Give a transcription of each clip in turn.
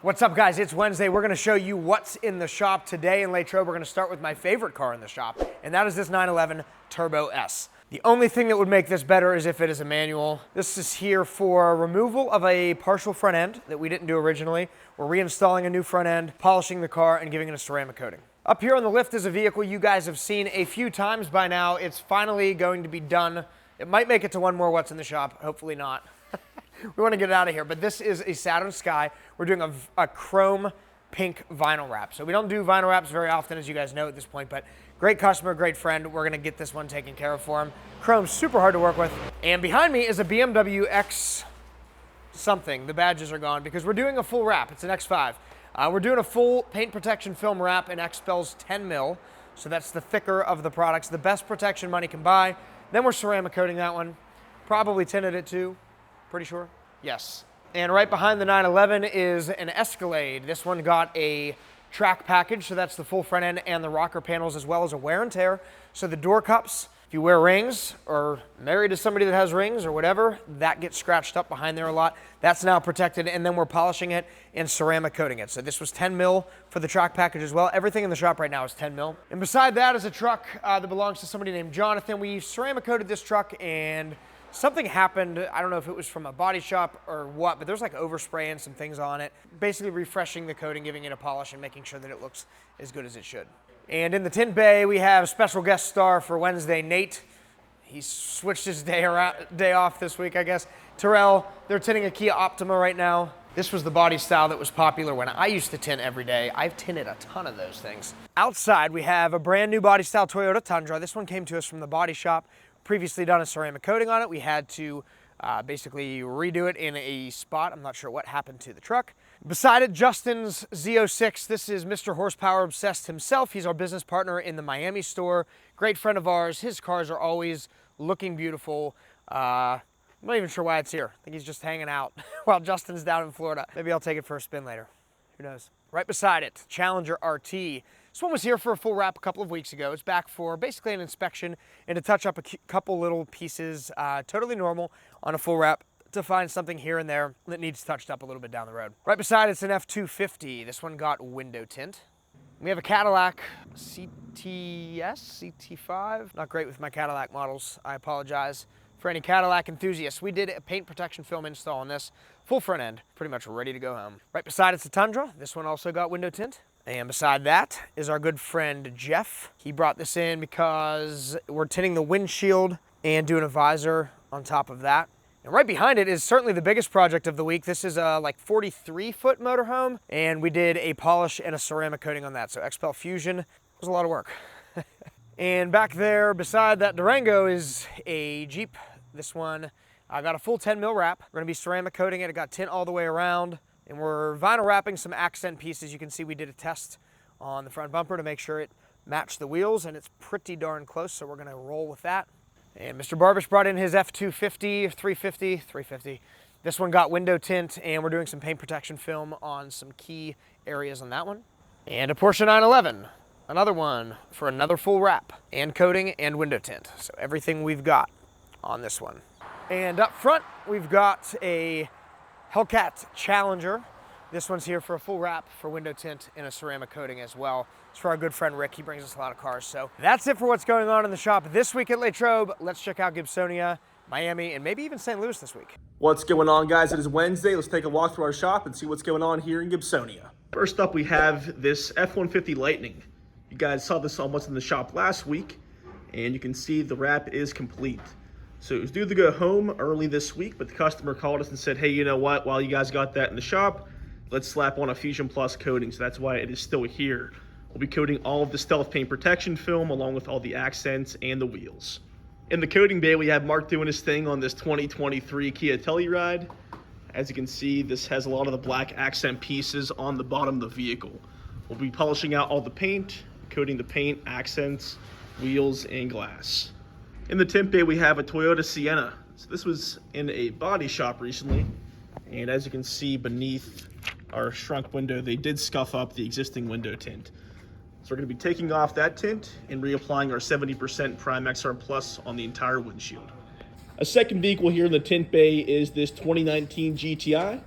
What's up, guys? It's Wednesday. We're going to show you what's in the shop today in LATROBE. We're going to start with my favorite car in the shop, and that is this 911 Turbo S. The only thing that would make this better is if it is a manual. This is here for removal of a partial front end that we didn't do originally. We're reinstalling a new front end, polishing the car, and giving it a ceramic coating. Up here on the lift is a vehicle you guys have seen a few times by now. It's finally going to be done. It might make it to one more what's in the shop, hopefully not. We want to get it out of here, but this is a Saturn Sky. We're doing a chrome pink vinyl wrap. So we don't do vinyl wraps very often, as you guys know at this point, but great customer, great friend. We're going to get this one taken care of for him. Chrome's super hard to work with. And behind me is a BMW X something. The badges are gone because we're doing a full wrap. It's an X5. We're doing a full paint protection film wrap in XPEL's 10 mil. So that's the thicker of the products, the best protection money can buy. Then we're ceramic coating that one. Probably tinted it too. Pretty sure? Yes. And right behind the 911 is an Escalade. This one got a track package, so that's the full front end and the rocker panels, as well as a wear and tear. So the door cups, if you wear rings or married to somebody that has rings or whatever, that gets scratched up behind there a lot. That's now protected, and then we're polishing it and ceramic coating it. So this was 10 mil for the track package as well. Everything in the shop right now is 10 mil. And beside that is a truck that belongs to somebody named Jonathan. We ceramic coated this truck and something happened. I don't know if it was from a body shop or what, but there's like overspray and some things on it. Basically refreshing the coating, giving it a polish, and making sure that it looks as good as it should. And in the tint bay, we have special guest star for Wednesday, Nate. He switched his day off this week, I guess. Terrell, they're tinting a Kia Optima right now. This was the body style that was popular when I used to tint every day. I've tinted a ton of those things. Outside, we have a brand new body style Toyota Tundra. This one came to us from the body shop. Previously done a ceramic coating on it. We had to basically redo it in a spot. I'm not sure what happened to the truck. Beside it, Justin's Z06. This is Mr. Horsepower Obsessed himself. He's our business partner in the Miami store. Great friend of ours. His cars are always looking beautiful. I'm not even sure why it's here. I think he's just hanging out while Justin's down in Florida. Maybe I'll take it for a spin later. Who knows? Right beside it, Challenger RT. This one was here for a full wrap a couple of weeks ago. It's back for basically an inspection and to touch up a couple little pieces, totally normal on a full wrap, to find something here and there that needs touched up a little bit down the road. Right beside it's an F250. This one got window tint. We have a Cadillac CTS, CT5. Not great with my Cadillac models. I apologize for any Cadillac enthusiasts. We did a paint protection film install on this, full front end, pretty much ready to go home. Right beside it's a Tundra. This one also got window tint. And beside that is our good friend Jeff. He brought this in because we're tinting the windshield and doing a visor on top of that. And right behind it is certainly the biggest project of the week. This is a like 43-foot motorhome, and we did a polish and a ceramic coating on that. So XPEL Fusion was a lot of work. And back there beside that Durango is a Jeep. This one, I got a full 10 mil wrap. We're gonna be ceramic coating it. It got tint all the way around. And we're vinyl wrapping some accent pieces. You can see we did a test on the front bumper to make sure it matched the wheels, and it's pretty darn close, so we're gonna roll with that. And Mr. Barbish brought in his F250, 350. This one got window tint, and we're doing some paint protection film on some key areas on that one. And a Porsche 911, another one for another full wrap and coating and window tint. So everything we've got on this one. And up front, we've got a Hellcat Challenger. This one's here for a full wrap for window tint and a ceramic coating as well. It's for our good friend Rick. He brings us a lot of cars. So that's it for what's going on in the shop this week at LATROBE. Let's check out Gibsonia, Miami, and maybe even St. Louis this week. What's going on, guys? It is Wednesday. Let's take a walk through our shop and see what's going on here in Gibsonia. First up, we have this F-150 Lightning. You guys saw this on what's in the shop last week, and you can see the wrap is complete. So it was due to go home early this week, but the customer called us and said, hey, you know what? While you guys got that in the shop, let's slap on a Fusion Plus coating. So that's why it is still here. We'll be coating all of the stealth paint protection film along with all the accents and the wheels. In the coating bay, we have Mark doing his thing on this 2023 Kia Telluride. As you can see, this has a lot of the black accent pieces on the bottom of the vehicle. We'll be polishing out all the paint, coating the paint, accents, wheels, and glass. In the tint bay, we have a Toyota Sienna. So this was in a body shop recently, and as you can see beneath our shrunk window, they did scuff up the existing window tint. So we're going to be taking off that tint and reapplying our 70% Prime XR Plus on the entire windshield. A second vehicle here in the tint bay is this 2019 GTI.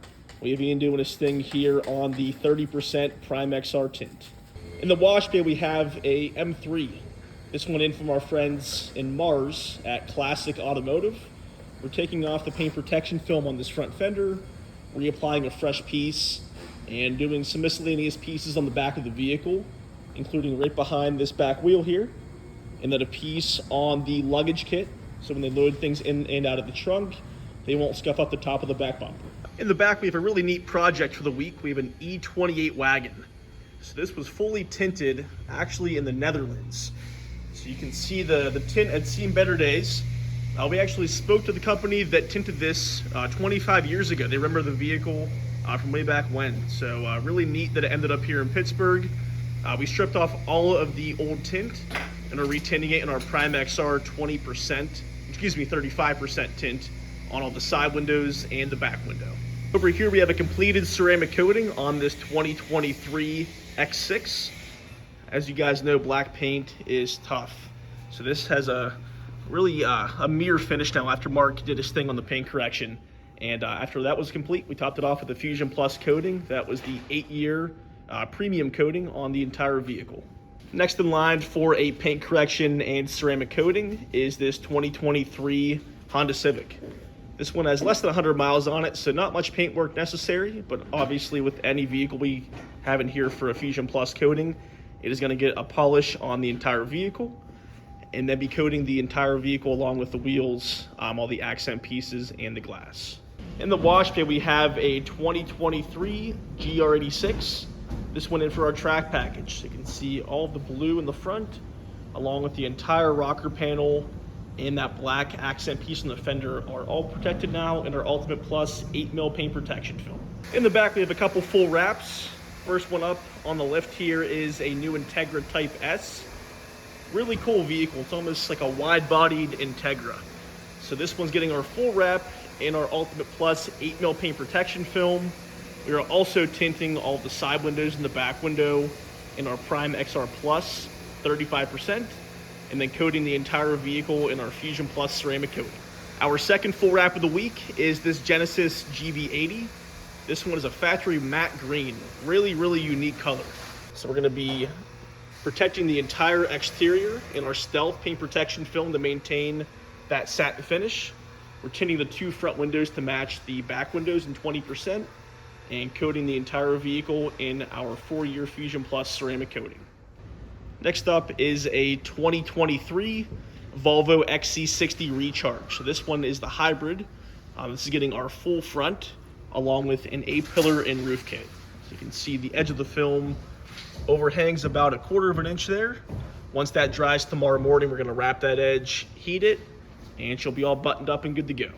We have Ian doing his thing here on the 30% Prime XR tint. In the wash bay, we have a M3. This one in from our friends in Mars at Classic Automotive. We're taking off the paint protection film on this front fender, reapplying a fresh piece, and doing some miscellaneous pieces on the back of the vehicle, including right behind this back wheel here, and then a piece on the luggage kit, so when they load things in and out of the trunk, they won't scuff up the top of the back bumper. In the back, we have a really neat project for the week. We have an E28 wagon. So this was fully tinted, actually in the Netherlands. So you can see the tint had seen better days. We actually spoke to the company that tinted this 25 years ago. They remember the vehicle from way back when. So really neat that it ended up here in Pittsburgh. We stripped off all of the old tint and are retinting it in our Prime XR 35% tint on all the side windows and the back window. Over here we have a completed ceramic coating on this 2023 X6. As you guys know, black paint is tough. So this has a really a mirror finish now after Mark did his thing on the paint correction. And after that was complete, we topped it off with the Fusion Plus coating. That was the 8-year premium coating on the entire vehicle. Next in line for a paint correction and ceramic coating is this 2023 Honda Civic. This one has less than 100 miles on it, so not much paint work necessary, but obviously with any vehicle we have in here for a Fusion Plus coating, it is going to get a polish on the entire vehicle and then be coating the entire vehicle along with the wheels, all the accent pieces and the glass. In the wash bay, we have a 2023 GR86. This went in for our track package. So you can see all of the blue in the front, along with the entire rocker panel and that black accent piece on the fender are all protected now in our Ultimate Plus 8mm paint protection film. In the back, we have a couple full wraps. First one up on the left here is a new Integra Type S. Really cool vehicle. It's almost like a wide-bodied Integra. So this one's getting our full wrap in our Ultimate Plus 8mm paint protection film. We are also tinting all the side windows and the back window in our Prime XR Plus 35%, and then coating the entire vehicle in our Fusion Plus ceramic coating. Our second full wrap of the week is this Genesis GV80. This one is a factory matte green, really, really unique color. So we're gonna be protecting the entire exterior in our Stealth paint protection film to maintain that satin finish. We're tinting the 2 front windows to match the back windows in 20%, and coating the entire vehicle in our 4-year Fusion Plus ceramic coating. Next up is a 2023 Volvo XC60 Recharge. So this one is the hybrid. This is getting our full front along with an A-pillar and roof kit. So you can see the edge of the film overhangs about 1/4 inch there. Once that dries tomorrow morning, we're gonna wrap that edge, heat it, and she'll be all buttoned up and good to go.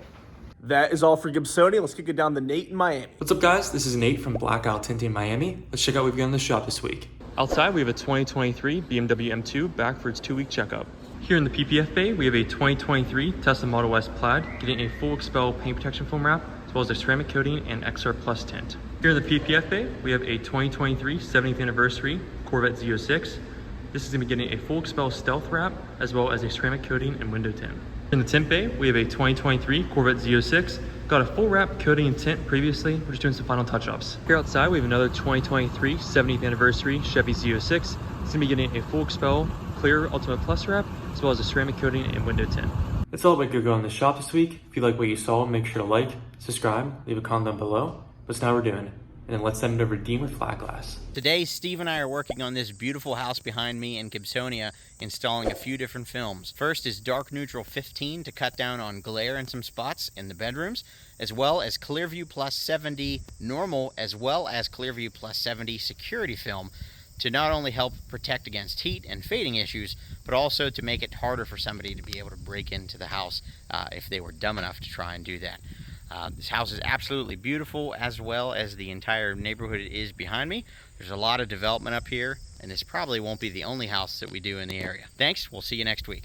That is all for Gibsonia. Let's kick it down to Nate in Miami. What's up, guys? This is Nate from Blackout Tinting Miami. Let's check out what we've got in the shop this week. Outside, we have a 2023 BMW M2 back for its 2-week checkup. Here in the PPF bay, we have a 2023 Tesla Model S Plaid getting a full expel paint protection film wrap, as well as a ceramic coating and XR Plus tint. Here in the PPF bay, we have a 2023 70th anniversary Corvette Z06. This is going to be getting a full expel stealth wrap, as well as a ceramic coating and window tint. In the tint bay, we have a 2023 Corvette Z06. Got a full wrap coating and tint previously. We're just doing some final touch-ups. Here outside, we have another 2023 70th anniversary Chevy Z06. It's going to be getting a full expel clear Ultimate Plus wrap, as well as a ceramic coating and window tint. That's all about Go in the shop this week. If you like what you saw, make sure to like, subscribe, leave a comment down below. What's now we're doing. And then let's send it over to Dean with flat glass. Today, Steve and I are working on this beautiful house behind me in Gibsonia, installing a few different films. First is Dark Neutral 15 to cut down on glare in some spots in the bedrooms, as well as Clearview Plus 70 normal, as well as Clearview Plus 70 security film to not only help protect against heat and fading issues, but also to make it harder for somebody to be able to break into the house if they were dumb enough to try and do that. This house is absolutely beautiful, as well as the entire neighborhood is behind me. There's a lot of development up here, and this probably won't be the only house that we do in the area. Thanks, we'll see you next week.